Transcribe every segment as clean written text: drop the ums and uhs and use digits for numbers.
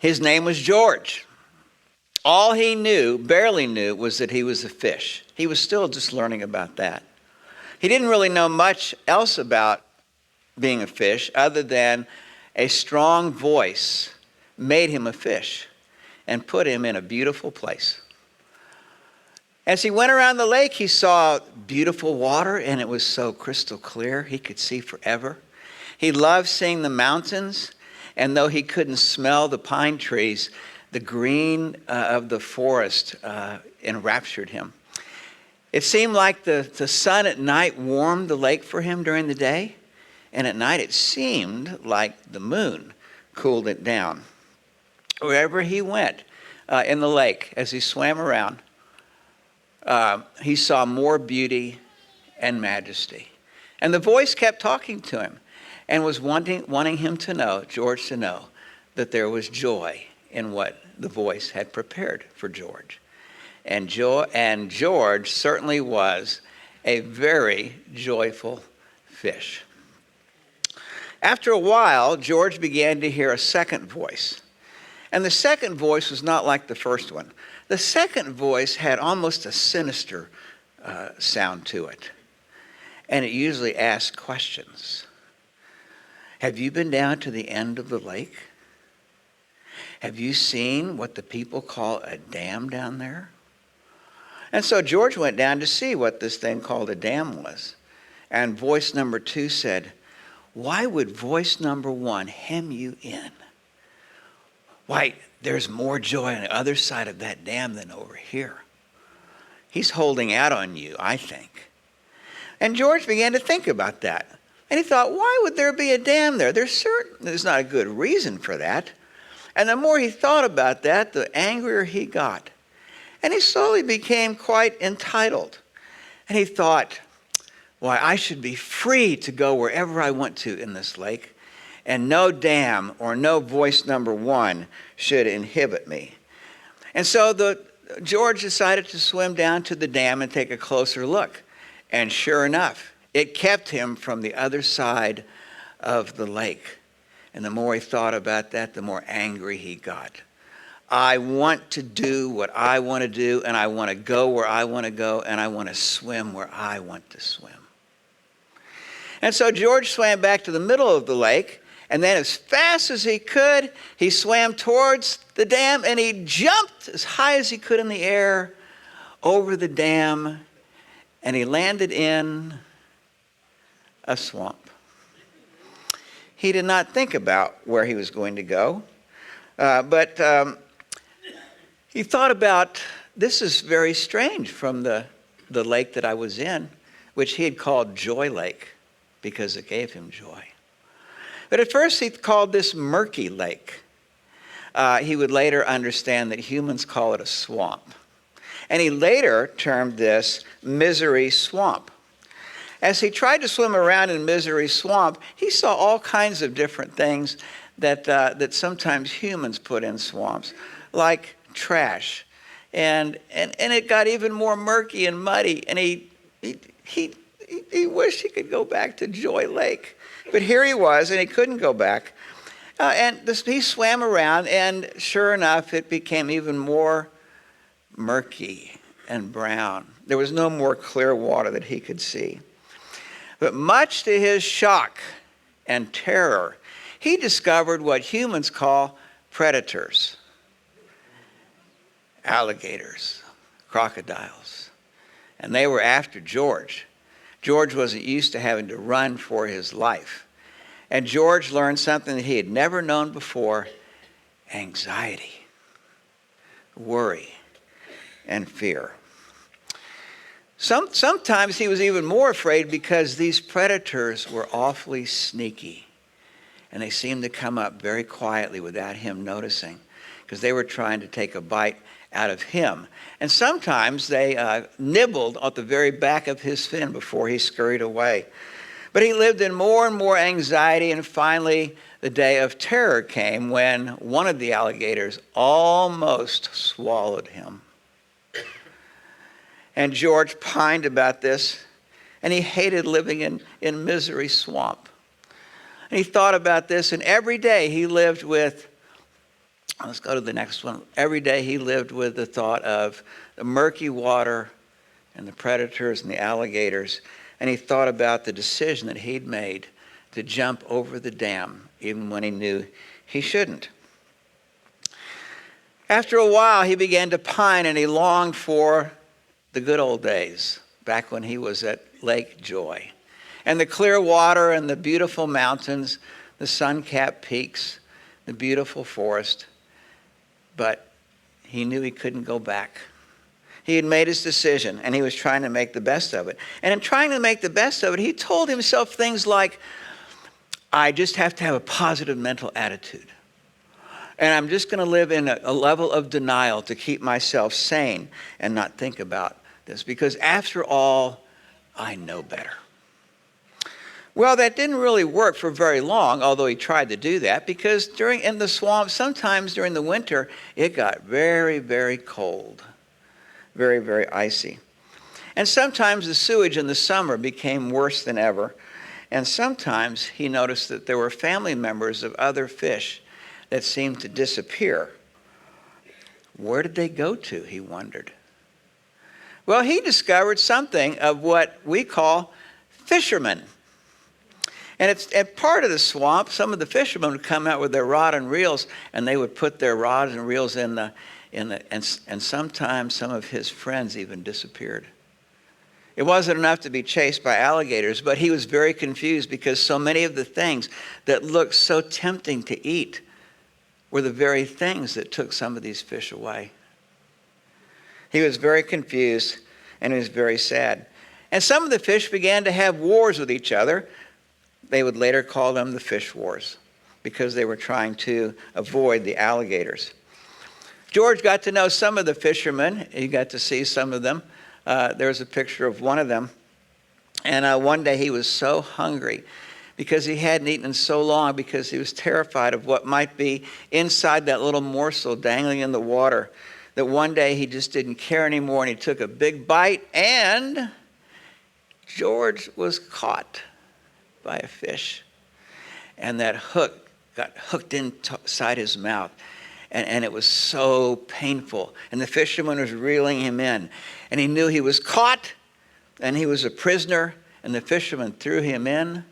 His name was George. All he knew, barely knew, was that he was a fish. He was still just learning about that. He didn't really know much else about being a fish other than a strong voice made him a fish and put him in a beautiful place. As he went around the lake, he saw beautiful water, and it was so crystal clear he could see forever. He loved seeing the mountains, and though he couldn't smell the pine trees, the green of the forest enraptured him. It seemed like the sun at night warmed the lake for him during the day, and at night it seemed like the moon cooled it down. Wherever he went in the lake, as he swam around, he saw more beauty and majesty. And the voice kept talking to him and was wanting him to know, George to know, that there was joy in what the voice had prepared for George. And George certainly was a very joyful fish. After a while, George began to hear a second voice. And the second voice was not like the first one. The second voice had almost a sinister sound to it. And it usually asked questions. Have you been down to the end of the lake? Have you seen what the people call a dam down there? And so George went down to see what this thing called a dam was. And voice number 2 said, why would voice number 1 hem you in? Why, there's more joy on the other side of that dam than over here. He's holding out on you, I think. And George began to think about that. And he thought, why would there be a dam there? There's not a good reason for that. And the more he thought about that, the angrier he got. And he slowly became quite entitled. And he thought, why, I should be free to go wherever I want to in this lake. And no dam or no voice number 1 should inhibit me. And so George decided to swim down to the dam and take a closer look. And sure enough, it kept him from the other side of the lake. And the more he thought about that, the more angry he got. I want to do what I want to do, and I want to go where I want to go, and I want to swim where I want to swim. And so George swam back to the middle of the lake, and then as fast as he could, he swam towards the dam, and he jumped as high as he could in the air over the dam, and he landed in a swamp. He did not think about where he was going to go, but he thought about, this is very strange from the lake that I was in, which he had called Joy Lake because it gave him joy. But at first he called this murky lake. He would later understand that humans call it a swamp. And he later termed this Misery Swamp. As he tried to swim around in Misery Swamp, he saw all kinds of different things that sometimes humans put in swamps, like trash. And it got even more murky and muddy, and he wished he could go back to Joy Lake. But here he was, and he couldn't go back. He swam around, and sure enough, it became even more murky and brown. There was no more clear water that he could see. But much to his shock and terror, he discovered what humans call predators. Alligators, crocodiles. And they were after George. George wasn't used to having to run for his life. And George learned something that he had never known before: anxiety, worry, and fear. Sometimes he was even more afraid because these predators were awfully sneaky. And they seemed to come up very quietly without him noticing, because they were trying to take a bite out of him. And sometimes they nibbled at the very back of his fin before he scurried away. But he lived in more and more anxiety, and finally the day of terror came when one of the alligators almost swallowed him. And George pined about this, and he hated living in Misery Swamp. And he thought about this, and every day he lived with Let's go to the next one. Every day he lived with the thought of the murky water and the predators and the alligators. And he thought about the decision that he'd made to jump over the dam, even when he knew he shouldn't. After a while, he began to pine, and he longed for the good old days, back when he was at Lake Joy. And the clear water and the beautiful mountains, the sun-capped peaks, the beautiful forest. But he knew he couldn't go back. He had made his decision, and he was trying to make the best of it. And in trying to make the best of it, he told himself things like, I just have to have a positive mental attitude. And I'm just going to live in a level of denial to keep myself sane and not think about this. Because after all, I know better. Well, that didn't really work for very long, although he tried to do that, because in the swamp, sometimes during the winter, it got very, very cold. Very, very icy. And sometimes the sewage in the summer became worse than ever. And sometimes he noticed that there were family members of other fish that seemed to disappear. Where did they go to, he wondered. Well, he discovered something of what we call fishermen. And it's at part of the swamp, some of the fishermen would come out with their rod and reels, and they would put their rods and reels and sometimes some of his friends even disappeared. It wasn't enough to be chased by alligators, but he was very confused because so many of the things that looked so tempting to eat were the very things that took some of these fish away. He was very confused, and he was very sad. And some of the fish began to have wars with each other. They would later call them the fish wars because they were trying to avoid the alligators. George got to know some of the fishermen. He got to see some of them. There's a picture of one of them. And one day he was so hungry because he hadn't eaten in so long, because he was terrified of what might be inside that little morsel dangling in the water, that one day he just didn't care anymore, and he took a big bite, and George was caught by a fish. And that hook got hooked inside his mouth. And it was so painful. And the fisherman was reeling him in. And he knew he was caught, and he was a prisoner. And the fisherman threw him in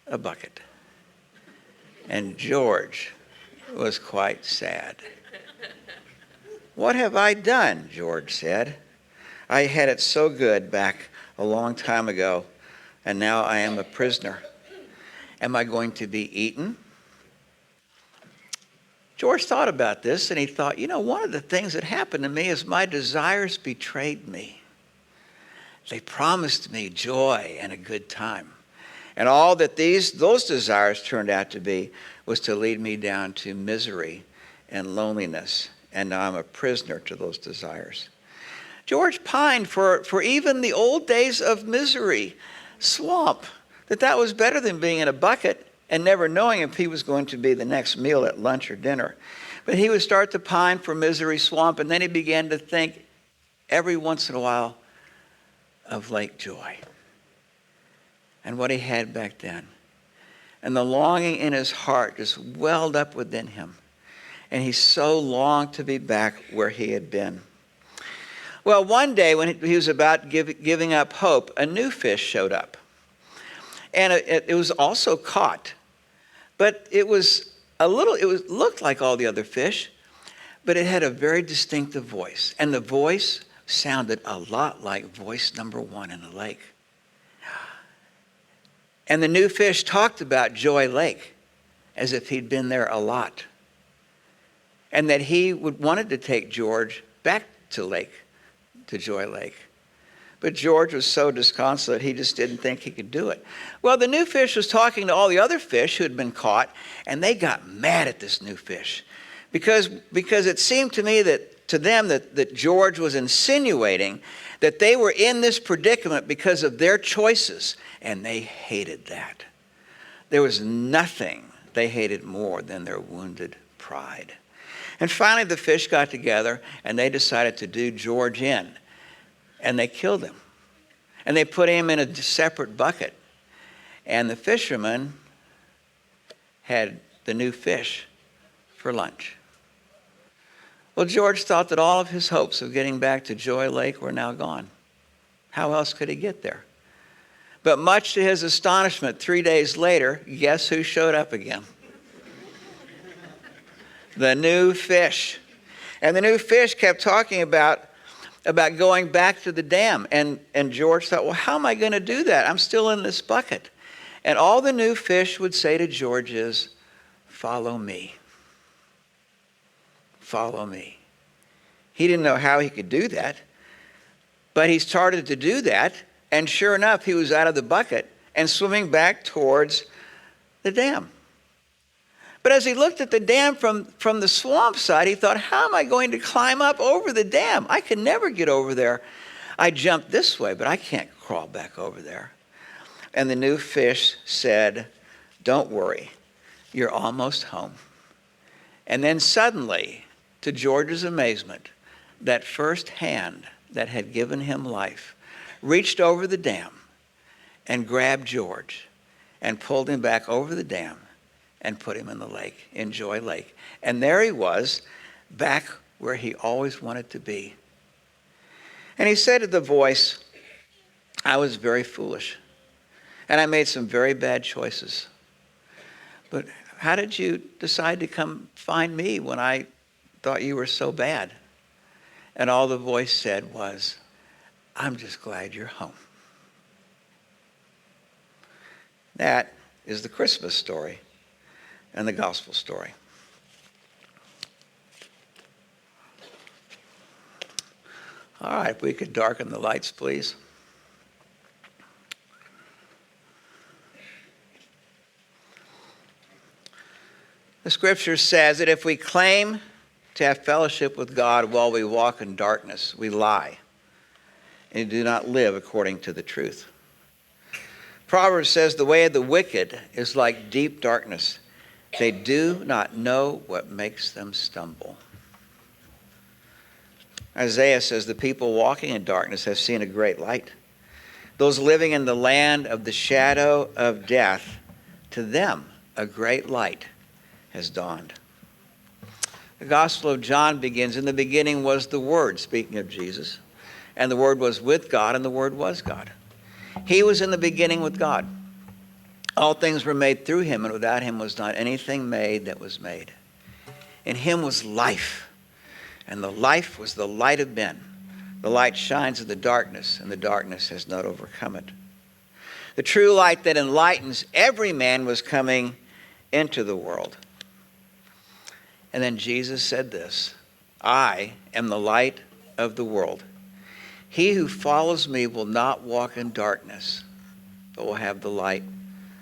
a bucket. And George was quite sad. What have I done? George said. I had it so good back a long time ago, and now I am a prisoner. Am I going to be eaten? George thought about this, and he thought, one of the things that happened to me is my desires betrayed me. They promised me joy and a good time. And all that those desires turned out to be was to lead me down to misery and loneliness. And now I'm a prisoner to those desires. George pined for even the old days of misery, swamp, that was better than being in a bucket and never knowing if he was going to be the next meal at lunch or dinner. But he would start to pine for misery, swamp, and then he began to think every once in a while of Lake Joy and what he had back then. And the longing in his heart just welled up within him. And he so longed to be back where he had been. Well, one day when he was about giving up hope, a new fish showed up. And it was also caught. But it looked like all the other fish, but it had a very distinctive voice. And the voice sounded a lot like voice number 1 in the lake. And the new fish talked about Joy Lake as if he'd been there a lot. And that he wanted to take George back to Joy Lake. But George was so disconsolate, he just didn't think he could do it. Well, the new fish was talking to all the other fish who had been caught, and they got mad at this new fish. Because it seemed to me to them that George was insinuating that they were in this predicament because of their choices, and they hated that. There was nothing they hated more than their wounded pride. And finally the fish got together, and they decided to do George in. And they killed him. And they put him in a separate bucket. And the fisherman had the new fish for lunch. Well, George thought that all of his hopes of getting back to Joy Lake were now gone. How else could he get there? But much to his astonishment, 3 days later, guess who showed up again? The new fish. And the new fish kept talking about going back to the dam. And George thought, well, how am I going to do that? I'm still in this bucket. And all the new fish would say to George is, follow me. Follow me. He didn't know how he could do that, but he started to do that, and sure enough, he was out of the bucket and swimming back towards the dam. But as he looked at the dam from the swamp side, he thought, how am I going to climb up over the dam? I can never get over there. I jumped this way, but I can't crawl back over there. And the new fish said, don't worry, you're almost home. And then suddenly, to George's amazement, that first hand that had given him life reached over the dam and grabbed George and pulled him back over the dam and put him in the lake, in Joy Lake. And there he was, back where he always wanted to be. And he said to the voice, I was very foolish, and I made some very bad choices. But how did you decide to come find me when I thought you were so bad? And all the voice said was, I'm just glad you're home. That is the Christmas story and the gospel story. All right, if we could darken the lights, please. The scripture says that if we claim to have fellowship with God while we walk in darkness, we lie and do not live according to the truth. Proverbs says the way of the wicked is like deep darkness. They do not know what makes them stumble. Isaiah says the people walking in darkness have seen a great light. Those living in the land of the shadow of death, to them a great light has dawned. The Gospel of John begins, in the beginning was the Word, speaking of Jesus, and the Word was with God, and the Word was God. He was in the beginning with God. All things were made through him, and without him was not anything made that was made. In him was life, and the life was the light of men. The light shines in the darkness, and the darkness has not overcome it. The true light that enlightens every man was coming into the world. And then Jesus said this, I am the light of the world. He who follows me will not walk in darkness, but will have the light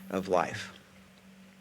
of life.